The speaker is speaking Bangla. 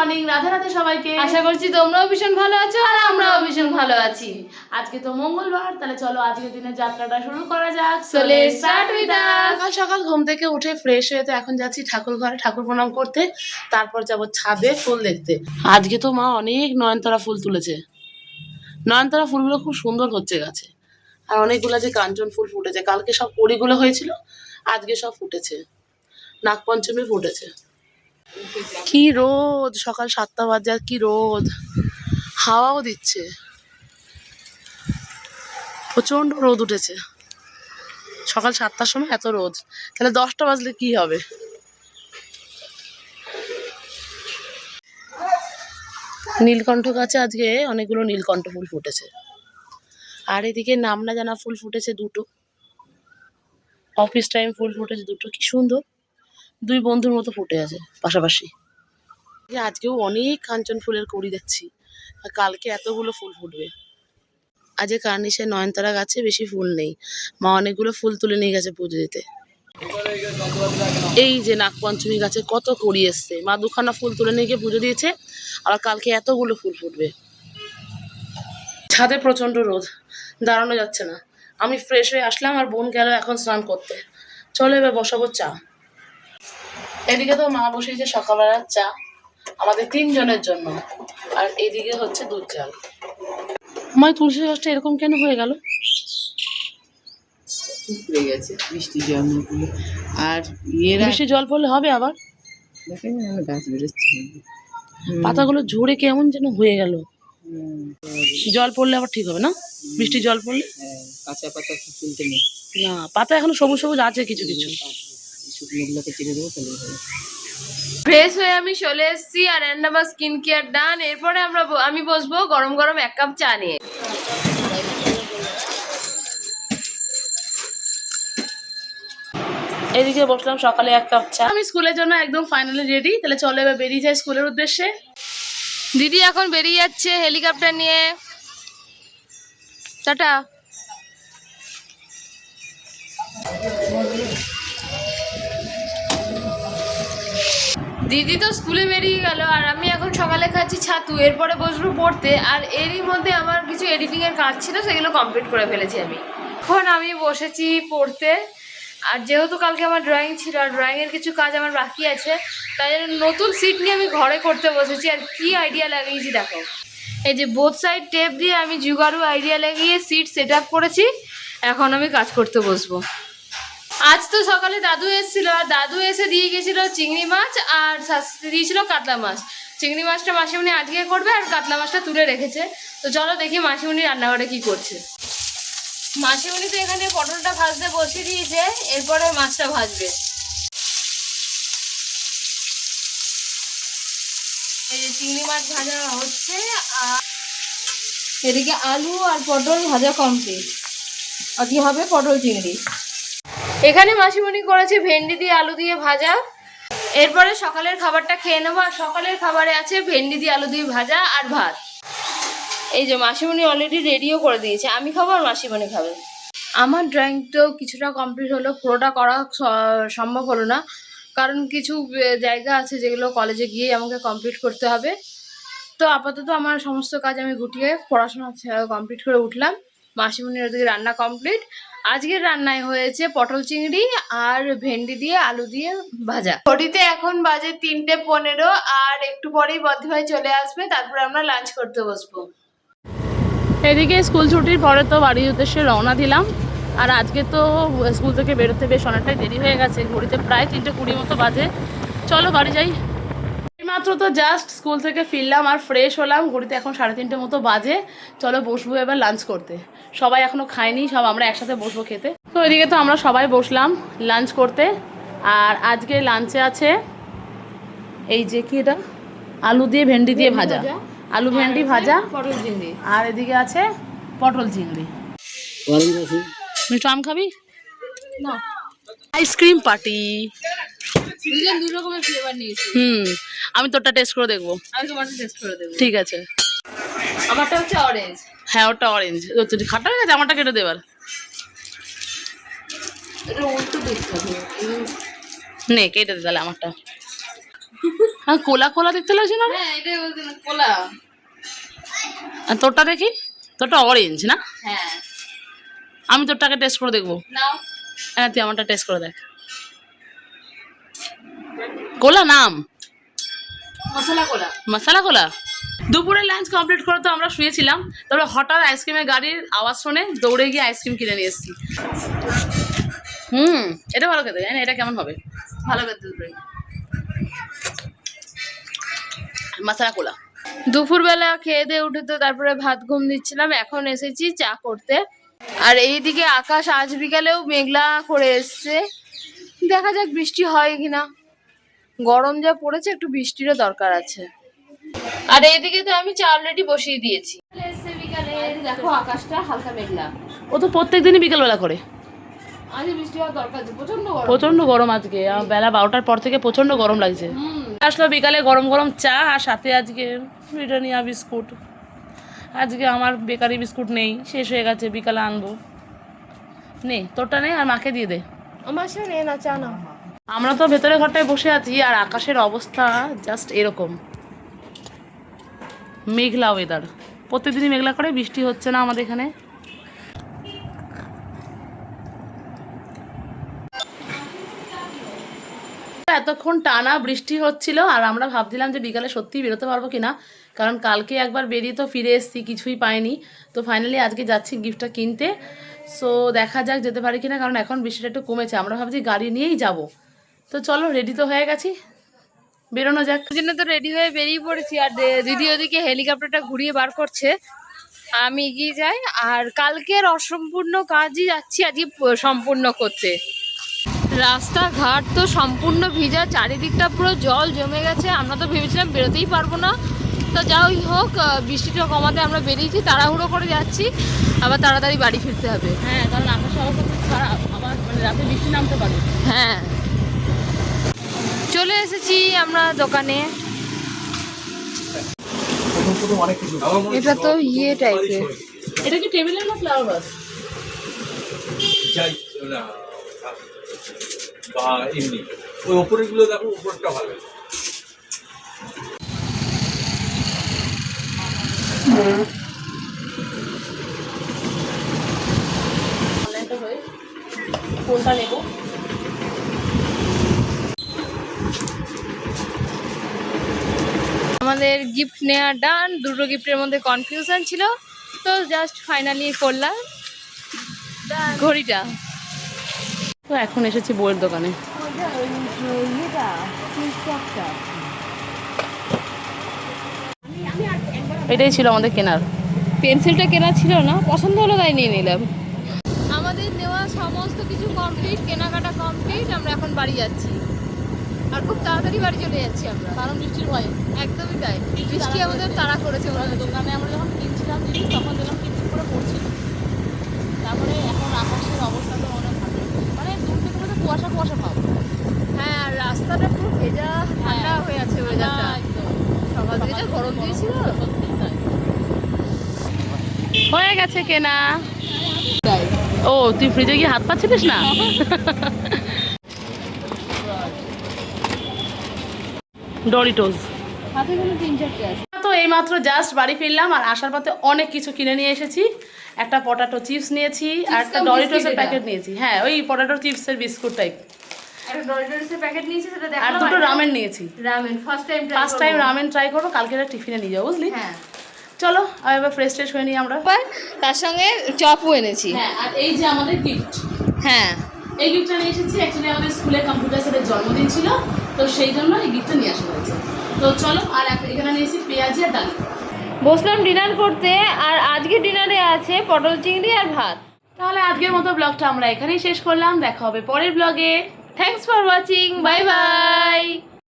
মর্নিং, রাধে রাধে সবাইকে। আশা করছি তোমরাও ভীষণ ভালো আছো আর আমরাও ভীষণ ভালো আছি। আজকে তো মঙ্গলবার, তাহলে চলো আজকের দিনের যাত্রাটা শুরু করা যাক। So let's start with us. সকাল সকাল ঘুম থেকে উঠে ফ্রেশ হয়ে তো এখন যাচ্ছি ঠাকুর ঘরে ঠাকুর প্রণাম করতে, তারপর যাবো ছাদে ফুল দেখতে। আজকে তো মা অনেক নয়নতারা ফুল তুলেছে। নয়নতারা ফুলগুলো খুব সুন্দর হচ্ছে গাছে, আর অনেকগুলো যে কাঞ্চন ফুল ফুটেছে। কালকে সব কড়িগুলো হয়েছিল, আজকে সব ফুটেছে। নাগপঞ্চমী ফুটেছে। কি রোদ, সকাল 7টা বাজে আর কি রোদ, হাওয়াও দিচ্ছে, প্রচন্ড রোদ উঠেছে। সকাল 7টার সময় এত রোদ, তাহলে 10টা বাজলে কি হবে। নীলকণ্ঠ গাছে আজকে অনেকগুলো নীলকণ্ঠ ফুল ফুটেছে, আর এদিকে নাম না জানা ফুল ফুটেছে দুটো। অফিস টাইম ফুল ফুটেছে দুটো, কি সুন্দর, দুই বন্ধুর মতো ফুটে আছে পাশাপাশি। আজকেও অনেক কাঞ্চন ফুলের কড়ি দেখছি, আর কালকে এতগুলো ফুল ফুটবে। আজকে কার্নিশের নয়নতারা গাছে বেশি ফুল নেই, মা অনেকগুলো ফুল তুলে নিয়ে গেছে পুজো দিতে। এই যে নাগপঞ্চমী গাছে কত কড়ি এসছে, মা দুখানা ফুল তুলে নিয়ে গিয়ে পুজো দিয়েছে, আর কালকে এতগুলো ফুল ফুটবে। ছাদে প্রচন্ড রোদ, দাঁড়ানো যাচ্ছে না। আমি ফ্রেশ হয়ে আসলাম, আর বোন গেল এখন স্নান করতে। চলো এবার বসাবো চা। এদিকে তো মা বসেছে সকালবেলার চা আমাদের 3 জনের জন্য, আর এদিকে হচ্ছে দুধ চাল। মাই তুলসী গাছটা এরকম কেন হয়ে গেল? হয়ে গেছে বৃষ্টি জল পড়লে, আর বৃষ্টি জল পড়লে হবে আবার। দেখেন গাছ বেরোচ্ছে, পাতাগুলো ঝরে কেমন যেন হয়ে গেল। জল পড়লে আবার ঠিক হবে না? বৃষ্টি জল পড়লে কাঁচা পাতা তুলতে নেই, না, পাতা এখনো সবুজ সবুজ আছে কিছু কিছু। শুকনোগুলোকে চিরে দেবো তাহলে হবে। ফ্রেশ হয়ে আমি চলে এসেছি, আর আমার স্কিন কেয়ার ডান। এরপরে আমি বসবো গরম গরম 1 কাপ চা নিয়ে। এদিকে বসলাম সকালে 1 কাপ চা। আমি স্কুলের জন্য একদম ফাইনালি রেডি, তাহলে চলো এবার বেরিয়ে যাই স্কুলের উদ্দেশ্যে। দিদি এখন বেরিয়ে যাচ্ছে হেলিকপ্টার নিয়ে। টাটা। দিদি তো স্কুলে বেরিয়ে গেল, আর আমি এখন সকালে খাচ্ছি ছাতু। এরপরে বসবো পড়তে, আর এরই মধ্যে আমার কিছু এডিটিংয়ের কাজ ছিল, সেগুলো কমপ্লিট করে ফেলেছি আমি। এখন আমি বসেছি পড়তে, আর যেহেতু কালকে আমার ড্রয়িং ছিল, আর ড্রয়িংয়ের কিছু কাজ আমার বাকি আছে, তাই জন্য নতুন সিট নিয়ে আমি ঘরে করতে বসেছি। আর কি আইডিয়া লাগিয়েছি দেখো, এই যে বোথ সাইড টেপ দিয়ে আমি জুগাড়ু আইডিয়া লাগিয়ে সিট সেট আপ করেছি। এখন আমি কাজ করতে বসবো। আজ তো সকালে দাদু এসেছিল, আর দাদু এসে দিয়ে গেছিল চিংড়ি মাছ, আর দিয়েছিল কাতলা মাছ। চিংড়ি মাছটা মাসিমণি আজকে করবে, আর কাতলা মাছটা তুলে রেখেছে। তো চলো দেখি মাসিমণি রান্নাঘরে কি করছে। মাসিমণি তো এখানে পটলটা ভাজতে বসিয়ে দিয়েছে, এরপরে মাছটা ভাজবে। এই যে চিংড়ি মাছ ভাজা হচ্ছে, আর এদিকে আলু আর পটল ভাজা কমপ্লিট। আর কি হবে, পটল চিংড়ি। এখানে মাসিমণি করেছে ভেন্ডি দিয়ে আলু দিয়ে ভাজা। এরপরে সকালের খাবারটা খেয়ে নেবো, আর সকালের খাবারে আছে ভেন্ডি দিয়ে আলু দিয়ে ভাজা আর ভাত। এই যে মাসিমণি অলরেডি রেডিও করে দিয়েছে, আমি খাবো আর মাসিমণি খাবে। আমার ড্রয়িংটাও কিছুটা কমপ্লিট হলো, পুরোটা করা সম্ভব হলো না, কারণ কিছু জায়গা আছে যেগুলো কলেজে গিয়ে আমাকে কমপ্লিট করতে হবে। তো আপাতত আমার সমস্ত কাজ আমি গুটিয়ে পড়াশোনা কমপ্লিট করে উঠলাম। মাসিমণির ওদিকে রান্না কমপ্লিট। আজকের রান্নায় হয়েছে পটল চিংড়ি আর ভেন্ডি দিয়ে আলু দিয়ে ভাজা। ঘড়িতে এখন বাজে 3:15, আর একটু পরেই বদ্দিভাই চলে আসবে, তারপরে আমরা লাঞ্চ করতে বসবো। এদিকে স্কুল ছুটির পরে তো বাড়ির উদ্দেশ্যে রওনা দিলাম, আর আজকে তো স্কুল থেকে বেরোতে বেশ অনেকটাই দেরি হয়ে গেছে, ঘড়িতে প্রায় 3:20 মতো বাজে। চলো বাড়ি যাই। মাত্র তো জাস্ট স্কুল থেকে ফিরলাম আর ফ্রেশ হলাম, ঘড়িতে এখন 3:30 মতো বাজে। চলো বসবো এবার লাঞ্চ করতে। সবাই এখনও খায়নি, সব আমরা একসাথে বসবো খেতে। তো এদিকে তো আমরা সবাই বসলাম লাঞ্চ করতে, আর আজকে লাঞ্চে আছে এই যে কি এটা, আলু দিয়ে ভেন্ডি দিয়ে ভাজা, আলু ভেন্ডি ভাজা, পটল চিংড়ি, আর এদিকে আছে পটল চিংড়ি। মিঠু আম খাবি? না, আইসক্রিম পার্টি। দুজন 2 রকমের ফ্লেভার নিয়েছি। আমি তোরটা টেস্ট করে দেখবো। আমি তোমারটা টেস্ট করে দেবো। ঠিক আছে। আমারটা হচ্ছে অরেঞ্জ। হ্যাঁ ওটা অরেঞ্জ। খাটা হয়ে গেছে, আমারটা কেটে দেবার। এটা উল্টো দেখতে হবে। নে কেটে দে তাহলে আমারটা। হ্যাঁ কোলা কোলা দেখতে লাগছে না রে? হ্যাঁ এটাই বলছি না, কোলা। আর তোরটা দেখি, তোরটা অরেঞ্জ না? হ্যাঁ আমি তোরটাকে টেস্ট করে দেখবো। নাও। হ্যাঁ তুই আমারটা টেস্ট করে দেখ। কোলা নাম মশলা কোলা। মশালা কোলা। দুপুরে লাঞ্চ কমপ্লিট করে তো আমরা শুয়েছিলাম, তারপরে হঠাৎ আইসক্রিমের গাড়ির আওয়াজ শুনে দৌড়ে গিয়ে আইসক্রিম কিনে নিয়ে এসেছি। এটা ভালো খেতে, জানি না এটা কেমন হবে। ভালো করতে দুটোই। মশালা কোলা। দুপুরবেলা খেয়ে দিয়ে উঠে তো তারপরে ভাত ঘুম দিচ্ছিলাম, এখন এসেছি চা করতে। আর এইদিকে আকাশ আজ বিকালেও মেঘলা করে এসছে, দেখা যাক বৃষ্টি হয় কিনা। গরম যা পড়েছে, একটু বৃষ্টিরও দরকার আছে। আর এইদিকে তো আমি চা অলরেডি বসিয়ে দিয়েছি। বিকালে দেখো আকাশটা হালকা মেঘলা। ও তো প্রত্যেকদিনই বিকেলবেলা করে। আজ বৃষ্টি হওয়ার দরকার আছে, প্রচন্ড গরম। প্রচন্ড গরম আজকে, বেলা 12টার পর থেকে প্রচন্ড গরম লাগছে। আসলো বিকালে গরম গরম চা, আর সাথে আজকে ব্রিটানিয়া বিস্কুট। আজকে আমার বেকারি বিস্কুট নেই, শেষ হয়ে গেছে, বিকালে আনবো। নে তোরটা নেই, আর মাকে দিয়ে দে। আমার সে নে না চা না। আমরা তো ভেতরে ঘরটায় বসে আছি, আর আকাশের অবস্থা জাস্ট এরকম মেঘলা ওয়েদার। প্রত্যেকদিনই মেঘলা করে, বৃষ্টি হচ্ছে না আমাদের এখানে। এতক্ষণ টানা বৃষ্টি হচ্ছিল, আর আমরা ভাবছিলাম যে বিকালে সত্যিই বেরোতে পারবো কিনা, কারণ কালকে একবার বেরিয়ে তো ফিরে এসেছি, কিছুই পাইনি। তো ফাইনালি আজকে যাচ্ছি গিফটটা কিনতে। সো দেখা যাক যেতে পারি কিনা, কারণ এখন বৃষ্টিটা একটু কমেছে। আমরা ভাবছি গাড়ি নিয়েই যাব। তো চলো, রেডি তো হয়ে গেছি, বেরোনো যাক। জন্য তো রেডি হয়ে বেরিয়ে পড়েছি। আর দিদি ওদিকে হেলিকপ্টারটা ঘুরিয়ে বার করছে, আমি এগিয়ে যাই। আর কালকের অসম্পূর্ণ কাজই যাচ্ছি আজকে সম্পূর্ণ করতে। রাস্তাঘাট তো সম্পূর্ণ ভিজা, চারিদিকটা পুরো জল জমে গেছে। আমরা তো ভেবেছিলাম বেরোতেই পারবো না, তো যাই হোক বৃষ্টিটা কমাতে আমরা বেরিয়েছি, তাড়াহুড়ো করে যাচ্ছি, আবার তাড়াতাড়ি বাড়ি ফিরতে হবে। হ্যাঁ, কারণ আকাশের অবস্থা খুব খারাপ, আবার মানে রাতে বৃষ্টি নামতে পারে। হ্যাঁ, চলে এসেছি আমরা দোকানে। এটা তো ইয়ে টাইপের। এটা কি টেবিলের না ফ্লাওয়ার ভাস? বা এমনি ওই ওপরের গুলো দেখো, উপরটা ভালো। কোনটা নেবো? আমাদের গিফট নেওয়া ডান। দুটো গিফটের মধ্যে কনফিউশন ছিল, তো জাস্ট ফাইনালি করলাম ঘড়িটা। তো এখন এসেছি বইয়ের দোকানে। এটাই ছিল আমাদের কেনার। পেন্সিলটা কেনা ছিল না, পছন্দ হলো তাই নিয়ে নিলাম। আমাদের নেওয়া সমস্ত কিছু কমপ্লিট, কেনাকাটা কমপ্লিট। আমরা এখন বাড়ি যাচ্ছি, আর খুব তাড়াতাড়ি বাড়ি চলে যাচ্ছি আমরা, কারণ বৃষ্টির ভয়ে। একদমই তাই, বৃষ্টি আমাদের তাড়া করেছে। দোকানে আমরা যখন কিনছিলাম জিনিস, তখন দেখলাম কিনছি করে পড়ছিল। তারপরে এখন আকাশের অবস্থা তো অনেক ভালো, মানে দূর থেকে বোধহয় কুয়াশা কুয়াশা পাবো। হ্যাঁ, আর রাস্তাটা পুরো ভেজা ঠান্ডা হয়ে আছে ওয়েদারটা। সকাল থেকে যা গরম দিয়েছিল। হয়ে গেছে কেনা। ও তুই ফ্রিজে গিয়ে হাত পাচ্ছিলিস না? ডরিটোস হাতে কোনো 3-4টে আছে। তো এইমাত্র জাস্ট বাড়ি ফিরলাম, আর আসার পথে অনেক কিছু কিনে নিয়ে এসেছি। একটা পটাটো চিপস নিয়েছি, আর একটা ডরিটোসের প্যাকেট নিয়েছি। হ্যাঁ, ওই পটাটো চিপসের বিস্কুট টাইপ। একটা ডরিটোসের প্যাকেট নিয়েছি, সেটা দেখো। আর দুটো রামেন নিয়েছি। Ramen first time ramen try করবো, কালকে টিফিনে নিয়ে যাবো, বুঝলি? হ্যাঁ, চলো আর এবার ফ্রেশ ট্রেশ হয়ে নিই আমরা। তার সঙ্গে চপও এনেছি। হ্যাঁ, আর এই যে আমাদের গিফট। হ্যাঁ, এই গিফটটা নিয়ে এসেছি। অ্যাকচুয়ালি আমাদের স্কুলে কম্পিউটার স্যারের জন্মদিন ছিল, তো সেই জন্য এই গিফটটা নিয়ে আসা হয়েছে। তো চলো, আর এখানে নিয়েছি পেঁয়াজি আর ডাল। বসলাম ডিনার করতে, আর আজকে ডিনারে আছে পটল চিংড়ি আর ভাত। তাহলে আজকের মতো ব্লগটা আমরা এখানেই শেষ করলাম। দেখা হবে পরের ব্লগে। Thanks for watching, bye bye.